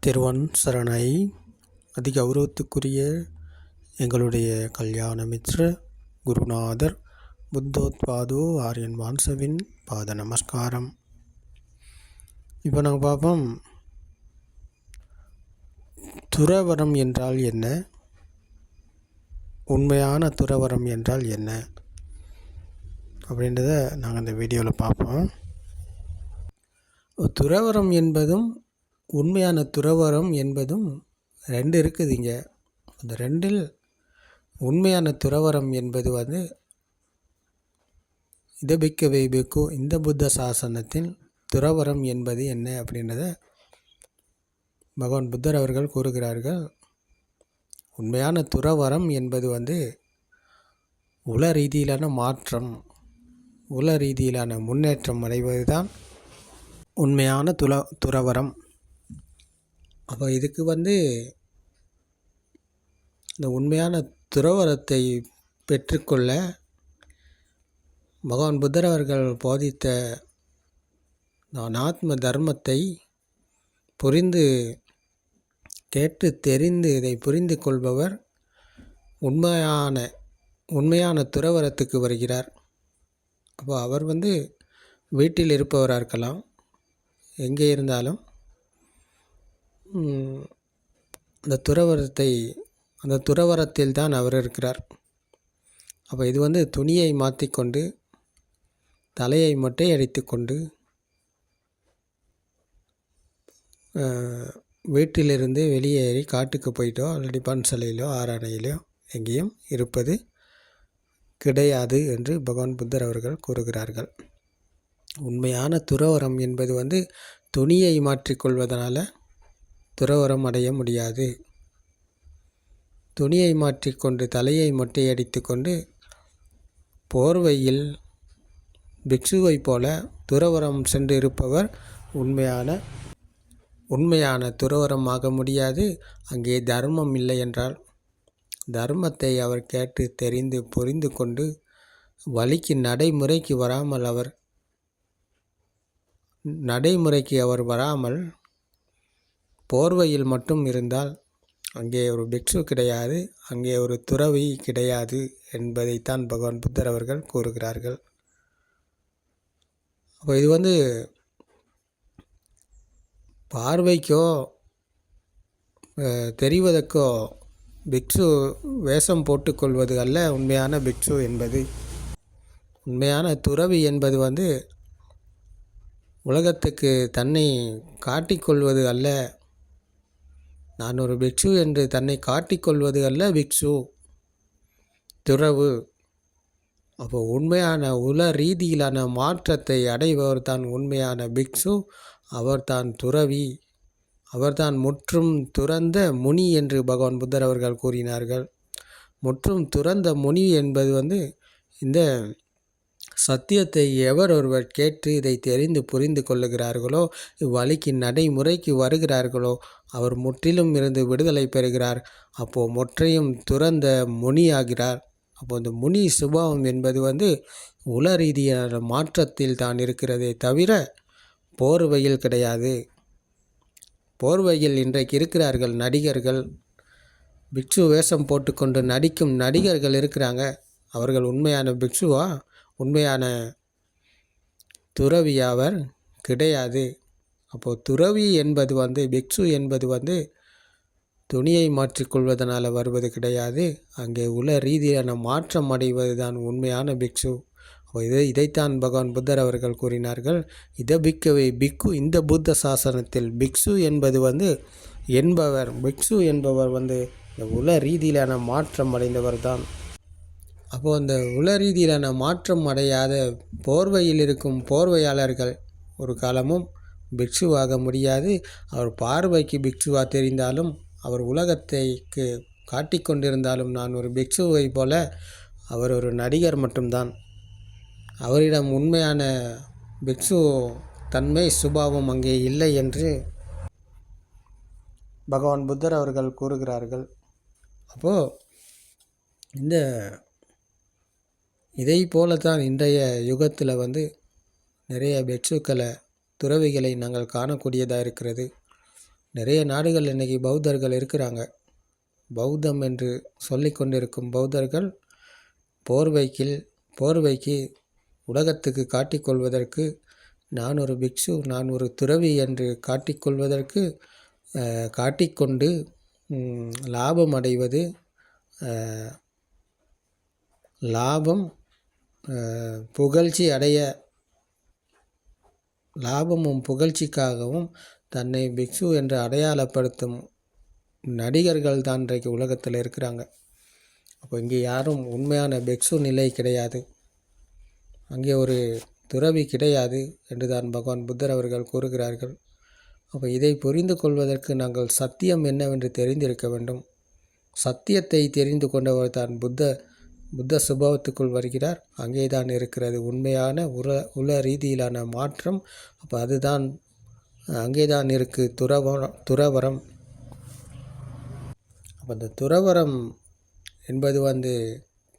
திருவன் சரணை. அதிகௌரவத்துக்குரிய எங்களுடைய கல்யாண மித்ர குருநாதர் புத்தோத்பாதோ ஆரியன் வான்சவின் பாத நமஸ்காரம். இப்போ நாங்கள் பார்ப்போம், துறவரம் என்றால் என்ன, உண்மையான துறவரம் என்றால் என்ன அப்படின்றத நாங்கள் இந்த வீடியோவில் பார்ப்போம். துறவரம் என்பதும் உண்மையான துறவரம் என்பதும் ரெண்டு இருக்குது இங்கே. அந்த ரெண்டில் உண்மையான துறவரம் என்பது இதபிக்கவே பிக்கு இந்த புத்த சாசனத்தில் துறவரம் என்பது என்ன அப்படின்றத பகவான் புத்தர் அவர்கள் கூறுகிறார்கள். உண்மையான துறவரம் என்பது உல ரீதியிலான மாற்றம், உல ரீதியிலான முன்னேற்றம் அடைவது தான் உண்மையான துறவரம். அப்போ இதுக்கு இந்த உண்மையான துறவரத்தை பெற்றுக்கொள்ள பகவான் புத்தர் அவர்கள் போதித்த ஆத்ம தர்மத்தை புரிந்து கேட்டு தெரிந்து இதை புரிந்து கொள்பவர் உண்மையான துறவரத்துக்கு வருகிறார். அப்போ அவர் வீட்டில் இருப்பவராக இருக்கலாம், எங்கே இருந்தாலும் அந்த துறவரத்தில் தான் அவர் இருக்கிறார். அப்போ இது துணியை மாற்றிக்கொண்டு தலையை மொட்டை அடித்து கொண்டு வீட்டிலிருந்து வெளியேறி காட்டுக்கு போயிட்டோ அல்லது பன்சலையிலோ ஆரணையிலோ எங்கேயும் இருப்பது கிடையாது என்று பகவான் புத்தர் அவர்கள் கூறுகிறார்கள். உண்மையான துறவரம் என்பது துணியை மாற்றிக்கொள்வதனால துறவரம் அடைய முடியாது. துணியை மாற்றிக்கொண்டு தலையை மொட்டையடித்து கொண்டு போர்வையில் பிக்ஷுவை போல துறவரம் சென்று இருப்பவர் உண்மையான துறவரம் ஆக முடியாது. அங்கே தர்மம் இல்லை என்றால் தர்மத்தை அவர் கேட்டு தெரிந்து புரிந்து கொண்டு வழிக்கு நடைமுறைக்கு வராமல் போர்வையில் மட்டும் இருந்தால் அங்கே ஒரு பிக்ஷு கிடையாது, அங்கே ஒரு துறவி கிடையாது என்பதைத்தான் பகவான் புத்தர் அவர்கள் கூறுகிறார்கள். அப்போ இது பார்வைக்கோ தெரிவதற்கோ பிக்ஷு வேஷம் போட்டுக்கொள்வது அல்ல உண்மையான பிக்ஷு என்பது. உண்மையான துறவி என்பது உலகத்துக்கு தன்னை காட்டிக்கொள்வது அல்ல. நான் ஒரு பிக்ஷு என்று தன்னை காட்டிக்கொள்வது அல்ல பிக்ஷு, துறவு. அப்போ உண்மையான உல ரீதியிலான மாற்றத்தை அடைபவர் தான் உண்மையான பிக்ஷு, அவர்தான் துறவி, அவர்தான் முற்றும் துறந்த முனி என்று பகவான் புத்தர் அவர்கள் கூறினார்கள். முற்றும் துறந்த முனி என்பது இந்த சத்தியத்தை எவர் ஒருவர் கேட்டு இதை தெரிந்து புரிந்து கொள்ளுகிறார்களோ, இவ்வழிக்கு நடைமுறைக்கு வருகிறார்களோ, அவர் முற்றிலும் இருந்து விடுதலை பெறுகிறார். அப்போது முற்றையும் துறந்த முனியாகிறார். அப்போது இந்த முனி சுபாவம் என்பது உல ரீதியான மாற்றத்தில் தான் இருக்கிறதே தவிர போர்வையில் கிடையாது. போர்வையில் இன்றைக்கு இருக்கிறார்கள் நடிகர்கள், பிக்ஷு வேஷம் போட்டுக்கொண்டு நடிக்கும் நடிகர்கள் இருக்கிறாங்க. அவர்கள் உண்மையான பிக்ஷுவா, உண்மையான துறவி அவர் கிடையாது. அப்போது துறவி என்பது பிக்ஷு என்பது துணியை மாற்றிக்கொள்வதனால் வருவது கிடையாது. அங்கே உல ரீதியான மாற்றம் அடைவது தான் உண்மையான பிக்ஷு. இதைத்தான் பகவான் புத்தர் அவர்கள் கூறினார்கள். இதபிக்கவே பிக்கு இந்த புத்த சாசனத்தில் பிக்ஷு என்பது பிக்ஷு என்பவர் உல ரீதியிலான மாற்றம் அடைந்தவர் தான். அப்போது அந்த உல ரீதியிலான மாற்றம் அடையாத போர்வையில் இருக்கும் போர்வையாளர்கள் ஒரு காலமும் பிக்ஷுவாக முடியாது. அவர் பார்வைக்கு பிக்ஷுவாக தெரிந்தாலும், அவர் உலகத்தைக்கு காட்டிக்கொண்டிருந்தாலும் நான் ஒரு பிக்ஷுவை போல அவர் ஒரு நடிகர் மட்டும்தான். அவரிடம் உண்மையான பிக்ஷு தன்மை சுபாவம் அங்கே இல்லை என்று பகவான் புத்தர் அவர்கள் கூறுகிறார்கள். அப்போது இதை போலத்தான் இன்றைய யுகத்தில் நிறைய பிக்ஷுக்களை துறவிகளை நாங்கள் காணக்கூடியதாக இருக்கிறது. நிறைய நாடுகள் இன்றைக்கி பௌத்தர்கள் இருக்கிறாங்க. பௌத்தம் என்று சொல்லி கொண்டிருக்கும் பௌத்தர்கள் போர்வைக்கு உலகத்துக்கு காட்டிக்கொள்வதற்கு நான் ஒரு பிக்ஷு, நான் ஒரு துறவி என்று காட்டிக்கொள்வதற்கு காட்டிக்கொண்டு லாபம் அடைவது, புகழ்ச்சி அடைய, லாபமும் புகழ்ச்சிக்காகவும் தன்னை பிக்ஷு என்று அடையாளப்படுத்தும் நடிகர்கள் தான் இன்றைக்கு உலகத்தில் இருக்கிறாங்க. அப்போ இங்கே யாரும் உண்மையான பிக்ஷு நிலை கிடையாது, அங்கே ஒரு துறவி கிடையாது என்று தான் பகவான் புத்தர் அவர்கள் கூறுகிறார்கள். அப்போ இதை புரிந்து கொள்வதற்கு நாங்கள் சத்தியம் என்னவென்று தெரிந்திருக்க வேண்டும். சத்தியத்தை தெரிந்து கொண்டவர் தான் புத்த சுபாவத்துக்குள் வருகிறார். அங்கே தான் இருக்கிறது உண்மையான உல ரீதியிலான மாற்றம். அப்போ அதுதான் அங்கே தான் இருக்குது துறவரம். அப்போ அந்த துறவரம் என்பது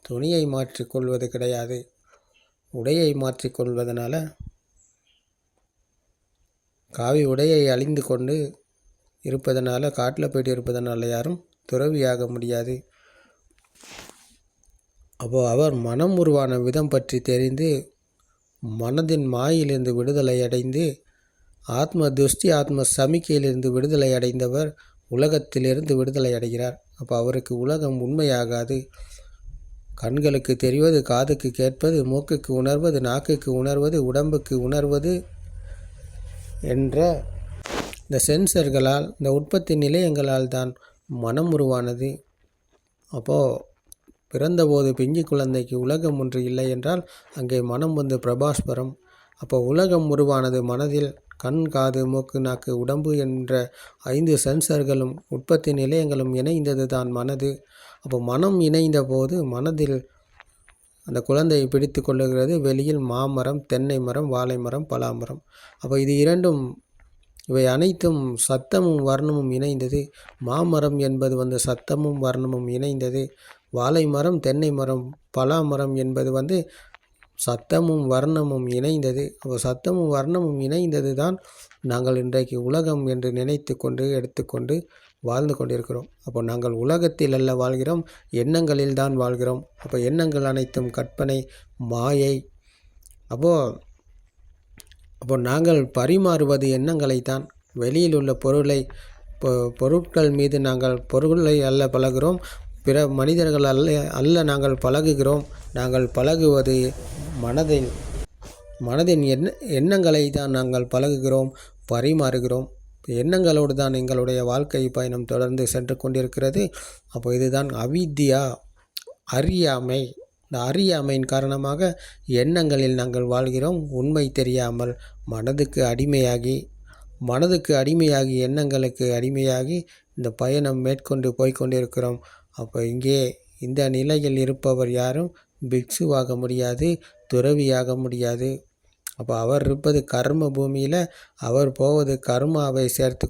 துணியை மாற்றிக்கொள்வது கிடையாது, உடையை மாற்றிக்கொள்வதனால காவி உடையை அழிந்து கொண்டு இருப்பதனால, காட்டில் போய்ட்டு இருப்பதனால யாரும் துறவியாக முடியாது. அப்போது அவர் மனம் உருவான விதம் பற்றி தெரிந்து மனதின் மாயிலிருந்து விடுதலை அடைந்து ஆத்ம துஷ்டி ஆத்ம சமிக்கையிலிருந்து விடுதலை அடைந்தவர் உலகத்திலிருந்து விடுதலை அடைகிறார். அப்போ அவருக்கு உலகம் உண்மையாகாது. கண்களுக்கு தெரிவது, காதுக்கு கேட்பது, மூக்குக்கு உணர்வது, நாக்குக்கு உணர்வது, உடம்புக்கு உணர்வது என்ற இந்த சென்சர்களால், இந்த உற்பத்தி நிலையங்களால் தான் மனம் உருவானது. அப்போது பிறந்தபோது பிஞ்சு குழந்தைக்கு உலகம் ஒன்று இல்லை என்றால் அங்கே மனம் பிரபாஸ்வரம். அப்போ உலகம் உருவானது மனதில். கண், காது, மூக்கு, நாக்கு, உடம்பு என்ற 5 சென்சர்களும் உற்பத்தி நிலையங்களும் இணைந்தது தான் மனது. அப்போ மனம் இணைந்த போது மனதில் அந்த குழந்தையை பிடித்து கொள்ளுகிறது. வெளியில் மாமரம், தென்னை மரம், வாழை மரம், பலாமரம். அப்போ இது இரண்டும், இவை அனைத்தும் சத்தமும் வர்ணமும் இணைந்தது. மாமரம் என்பது சத்தமும் வர்ணமும் இணைந்தது. வாழை மரம், தென்னை மரம், பலாமரம் என்பது சத்தமும் வர்ணமும் இணைந்தது. அப்போ சத்தமும் வர்ணமும் இணைந்தது தான் நாங்கள் இன்றைக்கு உலகம் என்று நினைத்து கொண்டு எடுத்துக்கொண்டு வாழ்ந்து கொண்டிருக்கிறோம். அப்போ நாங்கள் உலகத்தில் அல்ல வாழ்கிறோம், எண்ணங்களில் தான் வாழ்கிறோம். அப்போ எண்ணங்கள் அனைத்தும் கற்பனை, மாயை. அப்போ நாங்கள் பரிமாறுவது எண்ணங்களைத்தான். வெளியில் உள்ள பொருட்கள் மீது நாங்கள் பொருளை அல்ல பழகிறோம், பிற மனிதர்கள் அல்ல நாங்கள் பழகுகிறோம். நாங்கள் பழகுவது மனதின் எண்ணங்களை தான் நாங்கள் பழகுகிறோம், பரிமாறுகிறோம். எண்ணங்களோடு தான் எங்களுடைய வாழ்க்கை பயணம் தொடர்ந்து சென்று கொண்டிருக்கிறது. அப்போ இதுதான் அவித்யா, அறியாமை. இந்த அறியாமையின் காரணமாக எண்ணங்களில் நாங்கள் வாழ்கிறோம். உண்மை தெரியாமல் மனதுக்கு அடிமையாகி எண்ணங்களுக்கு அடிமையாகி இந்த பயணம் மேற்கொண்டு போய்கொண்டிருக்கிறோம். அப்போ இங்கே இந்த நிலையில் இருப்பவர் யாரும் பிக்ஷுவாக முடியாது, துறவியாக முடியாது. அப்போ அவர் இருப்பது கர்ம பூமியில், அவர் போவது கர்மாவை சேர்த்து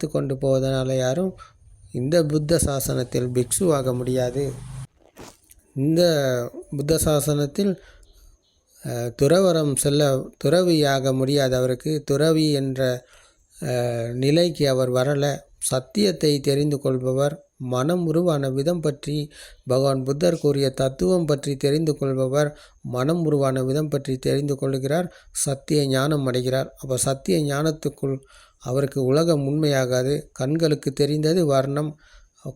கொண்டு போவதனால யாரும் இந்த புத்த சாசனத்தில் பிக்ஷுவாக முடியாது. இந்த புத்த சாசனத்தில் துறவியாக முடியாது. அவருக்கு துறவி என்ற நிலைக்கு அவர் வரலை. சத்தியத்தை தெரிந்து கொள்பவர், மனம் உருவான விதம் பற்றி, பகவான் புத்தர் கூறிய தத்துவம் பற்றி தெரிந்து கொள்பவர் மனம் உருவான விதம் பற்றி தெரிந்து கொள்கிறார், சத்திய ஞானம் அடைகிறார். அப்போ சத்திய ஞானத்துக்குள் அவருக்கு உலகம் உண்மையாகாது. கண்களுக்கு தெரிந்தது வர்ணம்,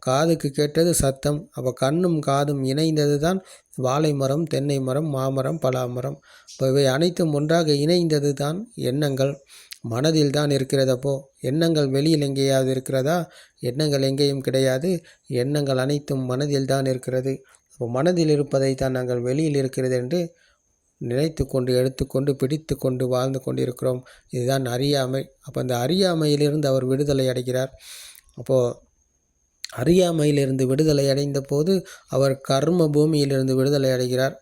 காதுக்கு கேட்டது சத்தம். அப்போ கண்ணும் காதும் இணைந்தது தான் வாழை மரம், தென்னை மரம், மாமரம், பலாமரம். இப்போ இவை அனைத்தும் ஒன்றாக இணைந்தது தான் எண்ணங்கள். மனதில் தான் இருக்கிறது. அப்போது எண்ணங்கள் வெளியில் எங்கேயாவது இருக்கிறதா? எண்ணங்கள் எங்கேயும் கிடையாது. எண்ணங்கள் அனைத்தும் மனதில் தான் இருக்கிறது. அப்போ மனதில் இருப்பதை தான் நாங்கள் வெளியில் இருக்கிறது என்று நினைத்து கொண்டு, எடுத்துக்கொண்டு, பிடித்து கொண்டு வாழ்ந்து கொண்டிருக்கிறோம். இதுதான் அறியாமை. அப்போ அந்த அறியாமையிலிருந்து அவர் விடுதலை அடைகிறார். அப்போது அறியாமையிலிருந்து விடுதலை அடைந்த போது அவர் கர்ம பூமியிலிருந்து விடுதலை அடைகிறார்.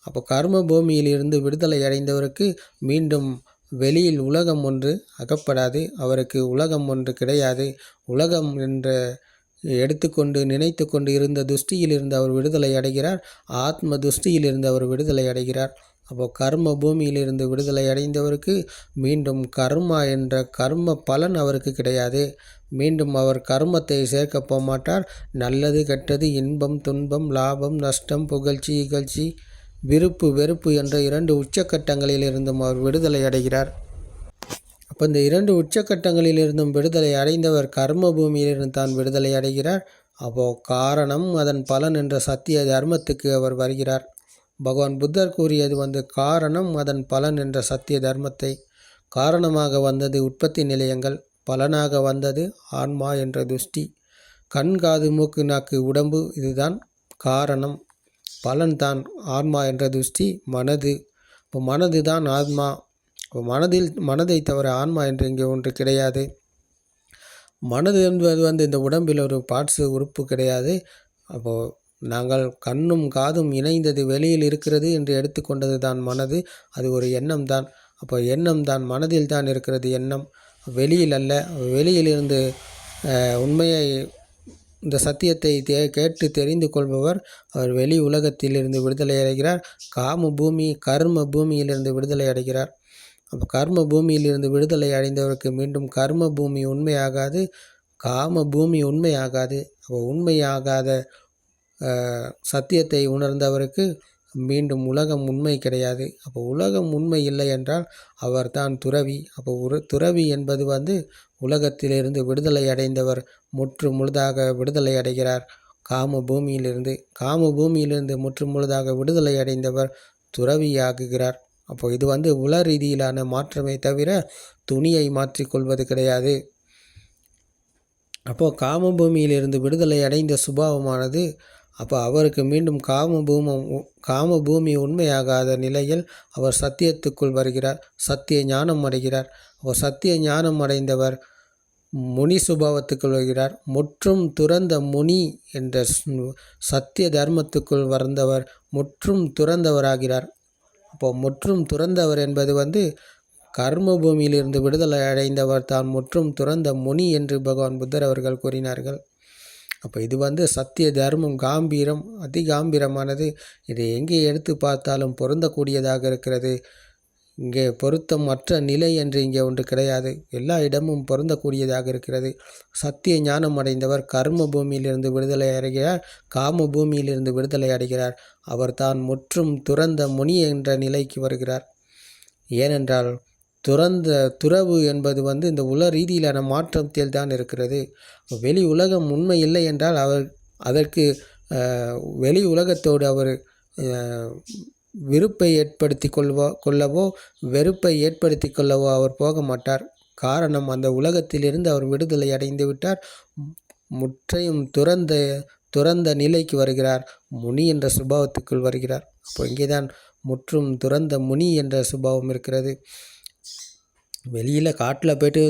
அப்போ கர்ம பூமியிலிருந்து விடுதலை அடைந்தவருக்கு மீண்டும் வெளியில் உலகம் ஒன்று அகப்படாது. அவருக்கு உலகம் ஒன்று கிடையாது. உலகம் என்ற எடுத்துக்கொண்டு நினைத்து கொண்டு இருந்த துஷ்டியிலிருந்து அவர் விடுதலை அடைகிறார். ஆத்ம துஷ்டியிலிருந்து அவர் விடுதலை அடைகிறார். அப்போது கர்ம பூமியிலிருந்து விடுதலை அடைந்தவருக்கு மீண்டும் கர்மா என்ற கர்ம பலன் அவருக்கு கிடையாது. மீண்டும் அவர் கர்மத்தை சேர்க்க போக மாட்டார். நல்லது கெட்டது, இன்பம் துன்பம், லாபம் நஷ்டம், புகழ்ச்சி இகழ்ச்சி, விருப்பு வெறுப்பு என்ற 2 உச்சக்கட்டங்களிலிருந்தும் அவர் விடுதலை அடைகிறார். அப்போ இந்த 2 உச்சக்கட்டங்களிலிருந்தும் விடுதலை அடைந்தவர் கர்ம பூமியிலிருந்து தான் விடுதலை அடைகிறார். அப்போது காரணம் அதன் பலன் என்ற சத்திய தர்மத்துக்கு அவர் வருகிறார். பகவான் புத்தர் கூறியது காரணம் அதன் பலன் என்ற சத்திய தர்மத்தை. காரணமாக வந்தது உற்பத்தி நிலையங்கள், பலனாக வந்தது ஆன்மா என்ற துஷ்டி. கண் காது மூக்கு நாக்கு உடம்பு, இதுதான் காரணம். பலன் தான் ஆன்மா என்ற துஷ்டி, மனது. இப்போ மனது தான் ஆத்மா. இப்போ மனதை தவிர ஆன்மா என்று இங்கே ஒன்று கிடையாது. மனது என்பது இந்த உடம்பில் ஒரு பார்ட்ஸு, உறுப்பு கிடையாது. அப்போது நாங்கள் கண்ணும் காதும் இணைந்தது வெளியில் இருக்கிறது என்று எடுத்துக்கொண்டது தான் மனது. அது ஒரு எண்ணம் தான். அப்போ எண்ணம் தான், மனதில் தான் இருக்கிறது எண்ணம், வெளியில் அல்ல. வெளியிலிருந்து உண்மையை, இந்த சத்தியத்தை கேட்டு தெரிந்து கொள்பவர் அவர் வெளி உலகத்திலிருந்து விடுதலை அடைகிறார். காம பூமி கர்ம பூமியிலிருந்து விடுதலை அடைகிறார். அப்போ கர்ம பூமியிலிருந்து விடுதலை அடைந்தவருக்கு மீண்டும் கர்ம பூமி உண்மையாகாது, காம பூமி உண்மையாகாது. அப்போ உண்மையாகாத சத்தியத்தை உணர்ந்தவருக்கு மீண்டும் உலகம் உண்மை கிடையாது. அப்போ உலகம் உண்மை இல்லை என்றால் அவர் தான் துறவி. அப்போ துறவி என்பது உலகத்திலிருந்து விடுதலை அடைந்தவர் முற்று முழுதாக விடுதலை அடைகிறார் காம பூமியிலிருந்து. காம பூமியிலிருந்து முற்று முழுதாக விடுதலை அடைந்தவர் துறவியாகுகிறார். அப்போ இது உள ரீதியிலான மாற்றமே தவிர துணியை மாற்றிக்கொள்வது கிடையாது. அப்போது காம பூமியிலிருந்து விடுதலை அடைந்த சுபாவமானது, அப்போ அவருக்கு மீண்டும் காம பூமி உண்மையாகாத நிலையில் அவர் சத்தியத்துக்குள் வருகிறார், சத்திய ஞானம் அடைகிறார். அப்போ சத்திய ஞானம் அடைந்தவர் முனி சுபாவத்துக்குள் வருகிறார். முற்றும் துறந்த முனி என்ற சத்திய தர்மத்துக்குள் வந்தவர் முற்றும் துறந்தவராகிறார். அப்போது முற்றும் துறந்தவர் என்பது கர்ம பூமியிலிருந்து விடுதலை அடைந்தவர் தான் முற்றும் துறந்த முனி என்று பகவான் புத்தர் அவர்கள் கூறினார்கள். அப்போ இது சத்திய தர்மம் காம்பீரம், அதிகாம்பீரமானது. இதை எங்கே எடுத்து பார்த்தாலும் பொருந்தக்கூடியதாக இருக்கிறது. இங்கே பொருத்தம் மற்ற நிலை என்று இங்கே ஒன்று கிடையாது. எல்லா இடமும் பொருந்தக்கூடியதாக இருக்கிறது. சத்திய ஞானம் அடைந்தவர் கர்ம பூமியிலிருந்து விடுதலை அடைகிறார், காம பூமியிலிருந்து விடுதலை அடைகிறார். அவர் தான் முற்றும் துறந்த முனி என்ற நிலைக்கு வருகிறார். ஏனென்றால் துறவு என்பது இந்த உல ரீதியிலான மாற்றத்தில் தான் இருக்கிறது. வெளி உலகம் உண்மை இல்லை என்றால் அதற்கு வெளி உலகத்தோடு அவர் விருப்பை ஏற்படுத்தி கொள்ளவோ வெறுப்பை ஏற்படுத்தி கொள்ளவோ அவர் போக மாட்டார். காரணம், அந்த உலகத்திலிருந்து அவர் விடுதலை அடைந்து விட்டார். முற்றையும் துறந்த நிலைக்கு வருகிறார். முனி என்ற சுபாவத்துக்குள் வருகிறார். அப்போ இங்கேதான் முற்றும் துறந்த முனி என்ற சுபாவம் இருக்கிறது. வெளியில் காட்டில் போய்ட்டு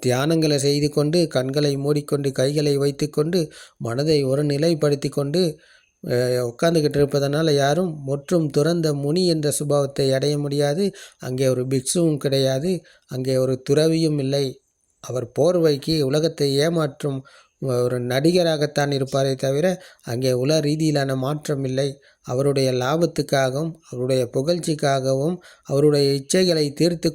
தியானங்களை செய்து கொண்டு, கண்களை மூடிக்கொண்டு, கைகளை வைத்து கொண்டு, மனதை ஒரு நிலைப்படுத்தி கொண்டு உட்காந்துக்கிட்டு இருப்பதனால் யாரும் முற்றும் துறந்த முனி என்ற சுபாவத்தை அடைய முடியாது. அங்கே ஒரு பிக்ஷுவும் கிடையாது, அங்கே ஒரு துறவியும் இல்லை. அவர் போர்வைக்கு உலகத்தை ஏமாற்றும் ஒரு நடிகராகத்தான் இருப்பாரே தவிர அங்கே உல ரீதியிலான மாற்றம் இல்லை. அவருடைய லாபத்துக்காகவும் அவருடைய புகழ்ச்சிக்காகவும் அவருடைய இச்சைகளை தீர்த்து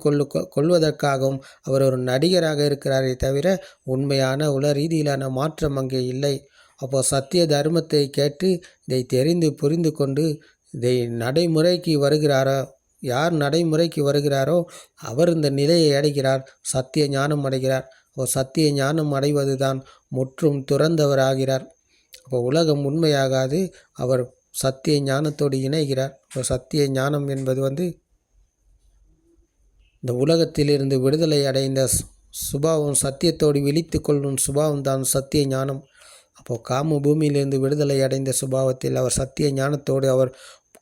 கொள்வதற்காகவும் அவர் ஒரு நடிகராக இருக்கிறாரே தவிர உண்மையான உல ரீதியிலான மாற்றம் அங்கே இல்லை. அப்போது சத்திய தர்மத்தை கேட்டு இதை தெரிந்து புரிந்து கொண்டு இதை நடைமுறைக்கு வருகிறாரோ, யார் நடைமுறைக்கு வருகிறாரோ அவர் இந்த நிலையை அடைகிறார், சத்திய ஞானம் அடைகிறார். அப்போ சத்திய ஞானம் அடைவது தான் முற்றும் துறந்தவராகிறார். அப்போ உலகம் உண்மையாகாது, அவர் சத்திய ஞானத்தோடு இணைகிறார். இப்போ சத்திய ஞானம் என்பது இந்த உலகத்திலிருந்து விடுதலை அடைந்த சுபாவம், சத்தியத்தோடு விழித்து கொள்ளும் சுபாவம் தான் சத்திய ஞானம். அப்போது காம பூமியிலிருந்து விடுதலை அடைந்த சுபாவத்தில் அவர் சத்திய ஞானத்தோடு அவர்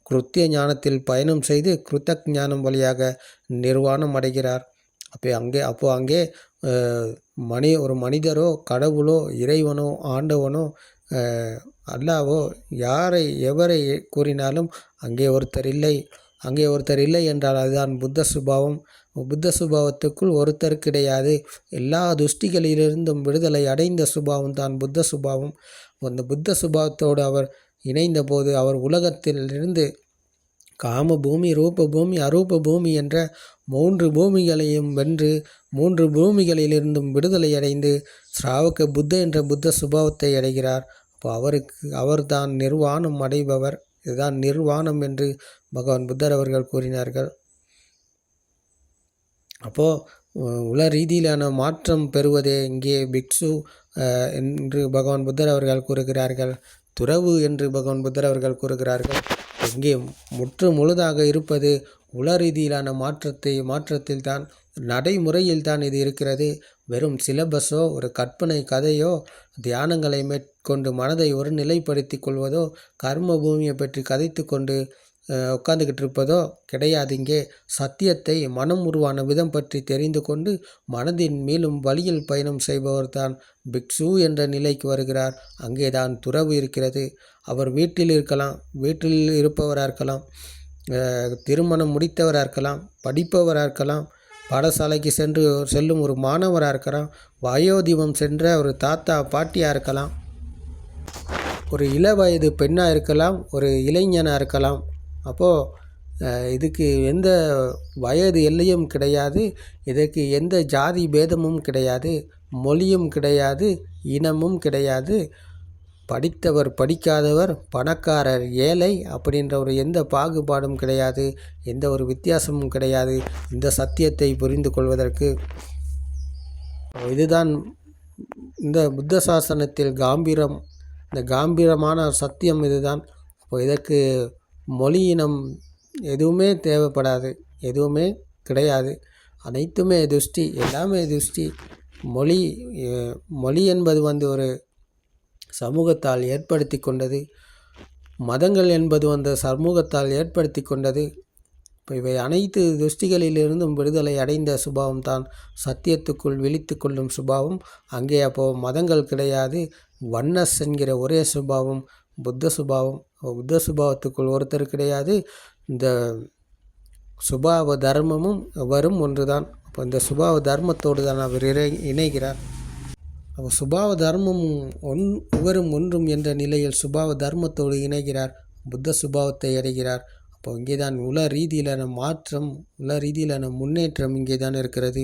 கிருத்திய ஞானத்தில் பயணம் செய்து கிருத்தக் ஞானம் வழியாக நிர்வாணம் அடைகிறார். அப்போ அங்கே ஒரு மனிதரோ கடவுளோ இறைவனோ ஆண்டவனோ அல்லாவோ எவரை கூறினாலும் அங்கே ஒருத்தர் இல்லை என்றால் அதுதான் புத்த சுபாவம். புத்த சுபாவத்துக்குள் ஒருத்தர் கிடையாது. எல்லா துஷ்டிகளிலிருந்தும் விடுதலை அடைந்த சுபாவம் தான் புத்த சுபாவம். அந்த புத்த சுபாவத்தோடு அவர் இணைந்த போது அவர் உலகத்திலிருந்து காம பூமி, ரூப பூமி, அரூப பூமி என்ற 3 பூமிகளையும் வென்று 3 பூமிகளிலிருந்தும் விடுதலை அடைந்து ஸ்ராவக புத்த என்ற புத்த சுபாவத்தை அடைகிறார். அப்போ அவர்தான் நிர்வாணம் அடைபவர். இதுதான் நிர்வாணம் என்று பகவான் புத்தர் அவர்கள் கூறினார்கள். அப்போது உல ரீதியிலான மாற்றம் பெறுவதே இங்கே பிக்ஷு என்று பகவான் புத்தர் அவர்கள் கூறுகிறார்கள். துறவு என்று பகவான் புத்தர் அவர்கள் கூறுகிறார்கள். இங்கே முற்று முழுதாக இருப்பது உல ரீதியிலான மாற்றத்தில் தான், நடைமுறையில் தான் இது இருக்கிறது. வெறும் சிலபஸோ ஒரு கற்பனை கதையோ தியானங்களை மேற்கொண்டு மனதை ஒரு நிலைப்படுத்தி கொள்வதோ கர்ம பூமியை பற்றி கதைத்து கொண்டு உட்காந்துக்கிட்டு இருப்பதோ கிடையாது. இங்கே சத்தியத்தை மனம் உருவான விதம் பற்றி தெரிந்து கொண்டு மனதின் மேலும் வழியில் பயணம் செய்பவர் தான் பிக்ஷு என்ற நிலைக்கு வருகிறார். அங்கே தான் துறவு இருக்கிறது. அவர் வீட்டில் இருக்கலாம், வீட்டில் இருப்பவராக இருக்கலாம், திருமணம் முடித்தவராக இருக்கலாம், படிப்பவராக இருக்கலாம், பாடசாலைக்கு செல்லும் ஒரு மாணவராக இருக்கலாம், வயோதிபம் சென்ற ஒரு தாத்தா பாட்டியாக இருக்கலாம், ஒரு இளவயது பெண்ணாக இருக்கலாம், ஒரு இளைஞனாக இருக்கலாம். அப்போது இதுக்கு எந்த வயது எல்லையும் கிடையாது. இதற்கு எந்த ஜாதி பேதமும் கிடையாது, மொழியும் கிடையாது, இனமும் கிடையாது. படித்தவர் படிக்காதவர், பணக்காரர் ஏழை அப்படின்ற ஒரு எந்த பாகுபாடும் கிடையாது, எந்த ஒரு வித்தியாசமும் கிடையாது இந்த சத்தியத்தை புரிந்து கொள்வதற்கு. இதுதான் இந்த புத்த சாசனத்தில் காம்பீரம், இந்த காம்பீரமான சத்தியம் இதுதான். அப்போ இதற்கு மொழியினம் எதுவுமே தேவைப்படாது, எதுவுமே கிடையாது. அனைத்துமே துஷ்டி, எல்லாமே துஷ்டி. மொழி என்பது ஒரு சமூகத்தால் ஏற்படுத்தி கொண்டது. மதங்கள் என்பது சமூகத்தால் ஏற்படுத்தி கொண்டது. இப்போ இவை அனைத்து துஷ்டிகளிலிருந்தும் விடுதலை அடைந்த சுபாவம் தான் சத்தியத்துக்குள் விழித்து கொள்ளும் சுபாவம். அங்கே அப்போது மதங்கள் கிடையாது. வன்னஸ் என்கிற ஒரே சுபாவம் புத்த சுபாவம். புத்த சுபாவத்துக்குள் ஒருத்தர் கிடையாது. இந்த சுபாவ தர்மமும் வரும் ஒன்றுதான். அப்போ இந்த சுபாவ தர்மத்தோடு தான் அவர் இணைகிறார். அப்போ சுபாவ தர்மமும் இவரும் ஒன்றும் என்ற நிலையில் சுபாவ தர்மத்தோடு இணைகிறார், புத்த சுபாவத்தை அடைகிறார். அப்போ இங்கே தான் உல ரீதியிலான மாற்றம், உல ரீதியிலான முன்னேற்றம் இங்கே தான் இருக்கிறது.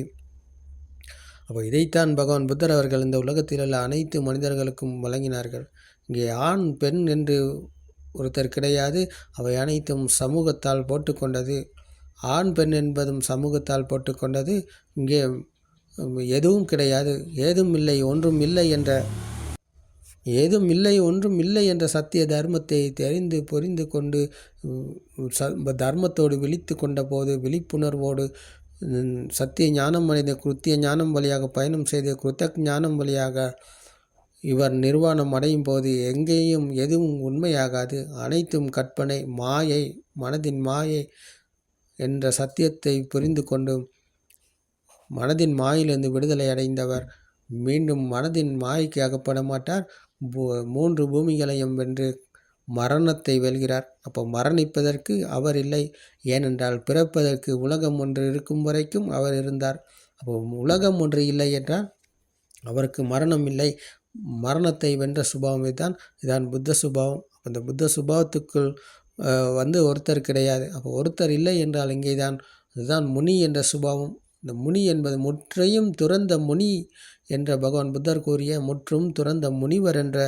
அப்போ இதைத்தான் பகவான் புத்தர் அவர்கள் இந்த உலகத்தில் உள்ள அனைத்து மனிதர்களுக்கும் வழங்கினார்கள். இங்கே ஆண் பெண் என்று ஒருத்தர் கிடையாது. அவை அனைத்தும் சமூகத்தால் போட்டுக்கொண்டது. ஆண் பெண் என்பதும் சமூகத்தால் போட்டுக்கொண்டது. இங்கே எதுவும் கிடையாது, ஏதும் இல்லை ஒன்றும் இல்லை என்ற சத்திய தர்மத்தை தெரிந்து புரிந்து கொண்டு தர்மத்தோடு விழித்து கொண்ட போது, விழிப்புணர்வோடு சத்திய ஞானம் அடைந்த கிருத்திய ஞானம் வழியாக பயணம் செய்து கிருத்தக் ஞானம் வழியாக இவர் நிர்வாணம் அடையும் போது எங்கேயும் எதுவும் உண்மையாகாது, அனைத்தும் கற்பனை, மாயை, மனதின் மாயை என்ற சத்தியத்தை புரிந்து கொண்டு மனதின் மாயிலிருந்து விடுதலை அடைந்தவர் மீண்டும் மனதின் மாய்க்கு அகப்பட மாட்டார். 3 பூமிகளையும் வென்று மரணத்தை வெல்கிறார். அப்போ மரணிப்பதற்கு அவர் இல்லை. ஏனென்றால் பிறப்பதற்கு உலகம் ஒன்று இருக்கும் வரைக்கும் அவர் இருந்தார். அப்போ உலகம் ஒன்று இல்லை என்றால் அவருக்கு மரணம் இல்லை. மரணத்தை வென்ற சுபாவமே தான் இதான் புத்த சுபாவம். அந்த புத்த சுபாவத்துக்குள் ஒருத்தர் கிடையாது. அப்போ ஒருத்தர் இல்லை என்றால் இங்கே தான் அதுதான் முனி என்ற சுபாவம். இந்த முனி என்பது முற்றையும் துறந்த முனி என்ற பகவான் புத்தர் கூறிய முற்றும் துறந்த முனிவர் என்ற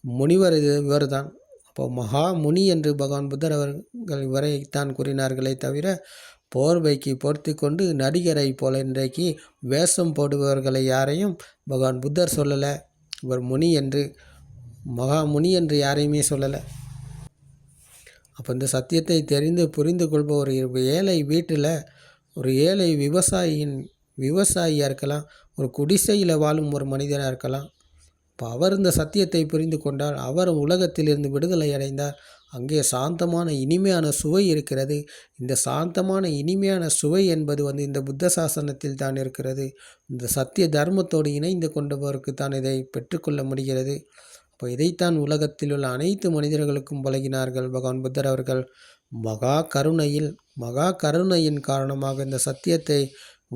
முனிவர் இவர் தான். அப்போ மகா முனி என்று பகவான் புத்தர் அவர்கள் இவரைத்தான் கூறினார்களே தவிர போர்வைக்கு பொருத்தி கொண்டு நடிகரை போல இன்றைக்கு வேஷம் போடுபவர்களை யாரையும் பகவான் புத்தர் சொல்லலை. இவர் முனி என்று, மகா முனி என்று யாரையுமே சொல்லலை. அப்போ இந்த சத்தியத்தை தெரிந்து புரிந்து கொள்பவர் ஏழை வீட்டில் ஒரு ஏழை விவசாயியாக இருக்கலாம், ஒரு குடிசையில் வாழும் ஒரு மனிதனாக இருக்கலாம். இப்போ அவர் இந்த சத்தியத்தை புரிந்து கொண்டால் அவர் உலகத்திலிருந்து விடுதலை அடைந்தார். அங்கே சாந்தமான இனிமையான சுவை இருக்கிறது. இந்த சாந்தமான இனிமையான சுவை என்பது இந்த புத்த சாசனத்தில் தான் இருக்கிறது. இந்த சத்திய தர்மத்தோடு இணைந்து கொண்டவருக்கு தான் இதை பெற்றுக்கொள்ள முடிகிறது. அப்போ இதைத்தான் உலகத்தில் உள்ள அனைத்து மனிதர்களுக்கும் வழங்கினார்கள் பகவான் புத்தர் அவர்கள். மகா கருணையின் காரணமாக இந்த சத்தியத்தை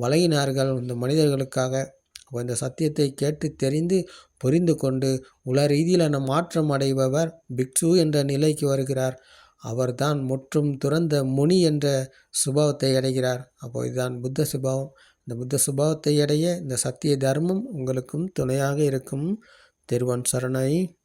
வழங்கினார்கள் இந்த மனிதர்களுக்காக. இந்த சத்தியத்தை கேட்டு தெரிந்து புரிந்து கொண்டு உல ரீதியிலான மாற்றம் அடைபவர் பிக்ஷு என்ற நிலைக்கு வருகிறார். அவர்தான் முற்றும் துறந்த முனி என்ற சுபாவத்தை அடைகிறார். அப்போது இதுதான் புத்த சுபாவம். இந்த புத்த சுபாவத்தை அடைய இந்த சத்திய தர்மம் உங்களுக்கும் துணையாக இருக்கும். திருவன் சரணை.